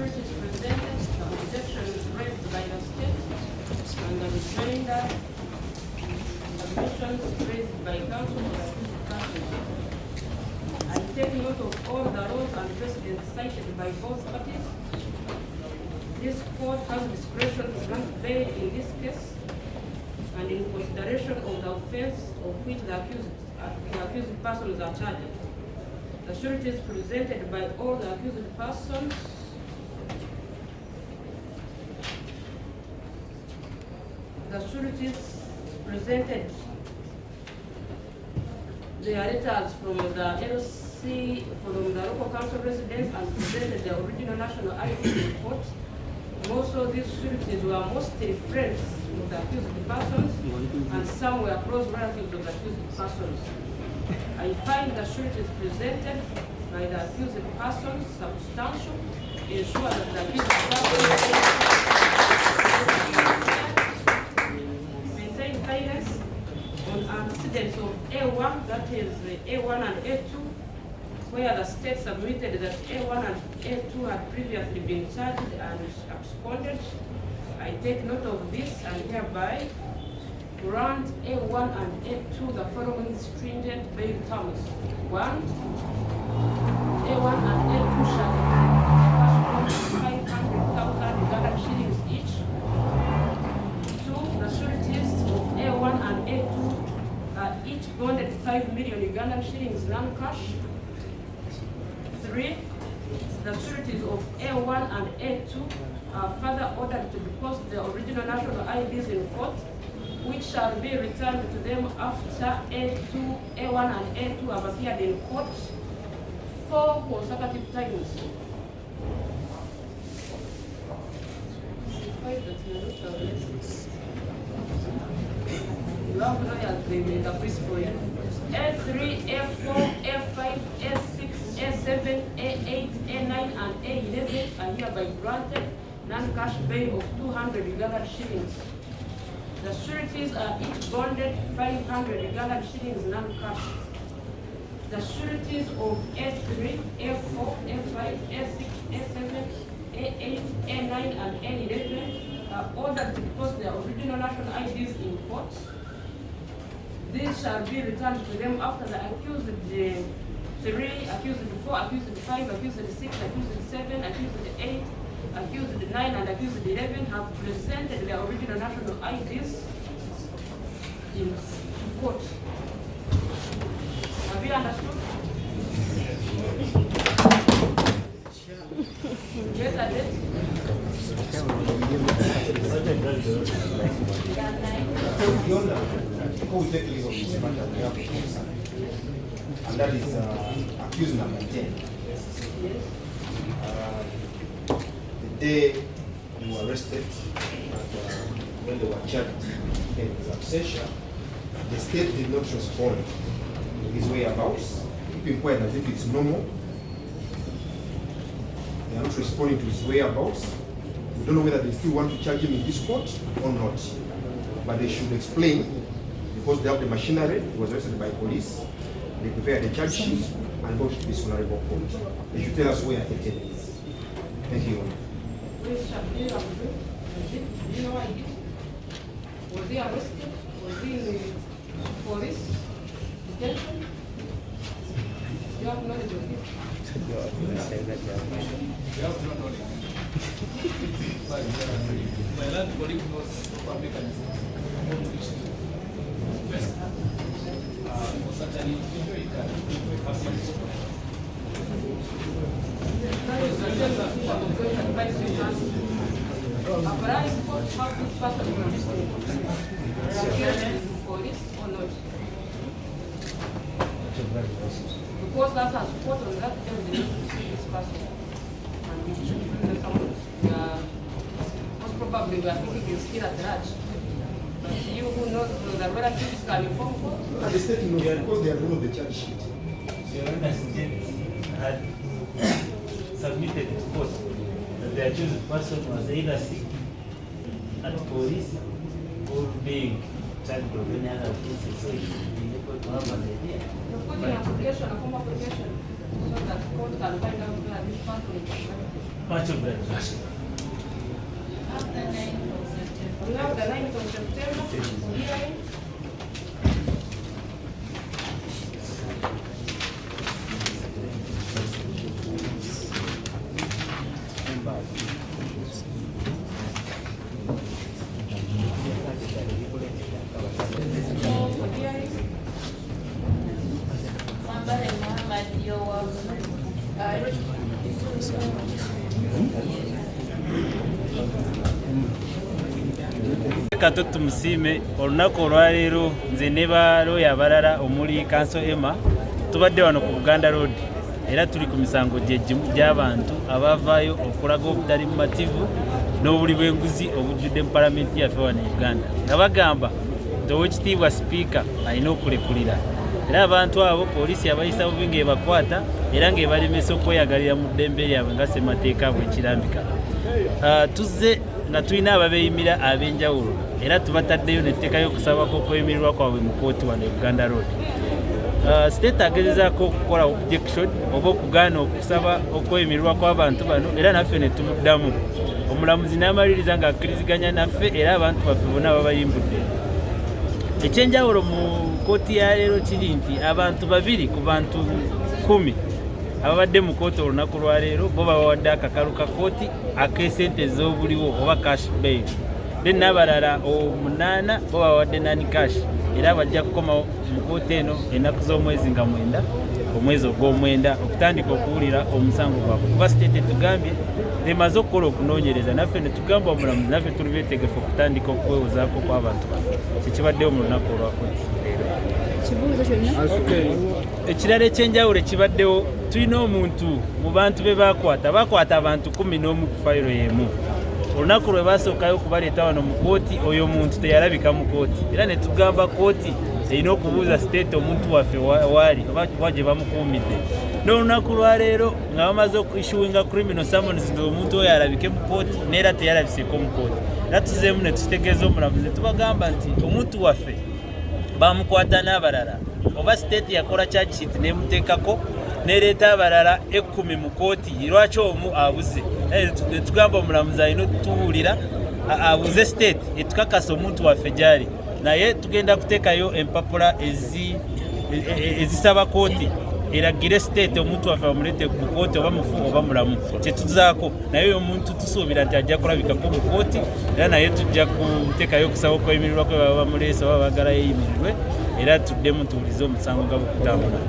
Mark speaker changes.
Speaker 1: sureties presented, the objections raised by the state, and the remainder submissions raised by counsel for the accused person. I take note of all the laws and precedents cited by both parties. This court has discretion to grant bail in this case, and in consideration of the offense of which the accused persons are charged. The sureties presented by all the accused persons presented their letters from the LC, from the local council residents, and presented the original national ID report. Also, these sureties were mostly friends of the accused persons, and some were close relatives of the accused persons. I find the sureties presented by the accused persons substantial, ensure that the accused persons maintain silence on antecedents of A1, that is A1 and A2, where the state submitted that A1 and A2 had previously been charged and absconded. I take note of this and hereby grant A1 and A2 the following stringent bail terms. 1. A1 and A2 shall cash 500,000 Uganda shillings each. 2. The sureties of A1 and A2 are each bonded 5 million Ugandan shillings non-cash. 3. The sureties of A1 and A2 are further ordered to deposit the original national IDs in court, which shall be returned to them after A1 and A2 have appeared in court 4 consecutive times. You have lawyers, they made a piece for you. A3, A4, A5, A6, A7, A8, A9, and A11 are hereby granted non-cash bail of 200 Ugandan shillings. The sureties are each bonded 500 Ugandan shillings non-cash. The sureties of A3, A4, A5, A6, A7, A8, A9, and A11 are ordered to deposit their original national IDs in court. These shall be returned to them after the accused 3, accused 4, accused 5, accused 6, accused 7, accused 8, accused 9, and accused 11 have presented their original national IDs in court. Have you understood? Yes, I did.
Speaker 2: Before we take leave of this matter, we have and that is accused number 10. The day they were arrested and when they were charged in his absentia, the state did not respond to his whereabouts, keeping quiet as if it's normal. They are not responding to his whereabouts. We don't know whether they still want to charge him in this court or not, but they should explain, because they have the machinery. He was arrested by police. They prepared the charge sheet and brought it to this honorable court. They should tell us where it is. Thank you.
Speaker 1: Do you know what he did? Was he arrested? Was he in police detention? You have knowledge of it?
Speaker 3: My last colleague was public certainly enjoy it and have some support.
Speaker 1: Police or not? Because that has put on that evidence to see this person. And we should bring someone. Most probably we are thinking he's still at large. But you who knows the relatives can inform us.
Speaker 2: The state knows because they are the charge sheet.
Speaker 4: Your Honor, state had submitted to court that the accused person was either sick at police or being charged of any other offenses, so he should be able to have an idea.
Speaker 1: Put an application, a form application, so that court can find out where this person is.
Speaker 4: Much obliged.
Speaker 1: We have the 9th of September hearing.
Speaker 4: Kato tumusime olunaku olwaleero nze ne balooya abalala omuli Kanso Emma tubadde wano ku Buganda Road era tuli ku misango gyegimu gy'abantu abavaayo okulaga obutali bumativu n'obuli bw'enguzi obujjudde mu palamenti yaffe wano e Uganda nga bagamba nti Oweekitiibwa Sipiika alina okulekulira era abantu abo poliisi abayisa bubi ng'ebakwata era ng'ebalemesa okweyagalira mu ddembe lyabwe nga ssemateeka bw'ekirambika. Tuzze nga tulina ababeeyimira ab'enjawulo era tubataddeyo n'etteeka y'okusabako okweyimirirwa kwabwe mu kooti wano e Buganda Road. State agezezaako okukola objection oba okugaana okusaba okweyimirirwa kw'abantu bano era naffe ne tumuddamu. Omulamuzi n'amaliriza ng'akkiriziganya naffe era abantu baffe bonna babayimbudde. Ekyenjawulo mu kooti ya leero kiri nti abantu 2 ku bantu 10 ababadde mu kooti olunaku lwa leero bo babawadde akakalu ka kooti ak'esente ez'obuliwo oba cash bail. Then n'abalala 8 bo babawadde nani cash era bajja kukoma mu kooti eno ennaku z'omwezi nga 9 omwezi ogw'omwenda okutandika okuwulira omusango gwabwe. Kuba state tugambye emaze okukola okunoonyereza naffe ne tugamba omulamuzi naffe tuli beetegefu okutandika okwewozaako kw'abantu baffe ekibaddewo mu lunaku olwa kooti leero. Ekirala ekyenjawulo ekibaddewo tulina omuntu mu bantu be bakwata abantu 11 ku fayiro y'emu. Olunaku lwe basookayo okubaleeta wano mu kooti oyo omuntu teyalabika mu kooti era ne tugamba kooti erina okubuuza state omuntu waffe waali oba gye bamukuumidde. N'olunaku lwa leero nga bamaze okuissuinga criminal summons omuntu oyo alabike mu kooti neera teyalabiseeko mu kooti era tuzeemu ne tukitegeeza omulamuzi ne tubagamba nti omuntu waffe bamukwata n'abalala oba state yakola charge sheet n'emuteekako nereeta abalala 10 mu kooti lwaki omu abuze. Tugamba omulamuzi alina otutubuulira abuze state etukakasa omuntu waffe gyali naye tugenda kuteekayo empapula ezisaba kooti eragire state omuntu waffe bamulete mu kooti oba mufu oba mulamu kyetuzaako naye oyo omuntu tusuubira nti ajja kulabikako mu kooti era naye tujja kuteekayo okusaba okweyimirirwa kwe baba bamuleese oba baagala yeeyimirirwe era tuddemu tuwulize omusango nga bwe kutambula.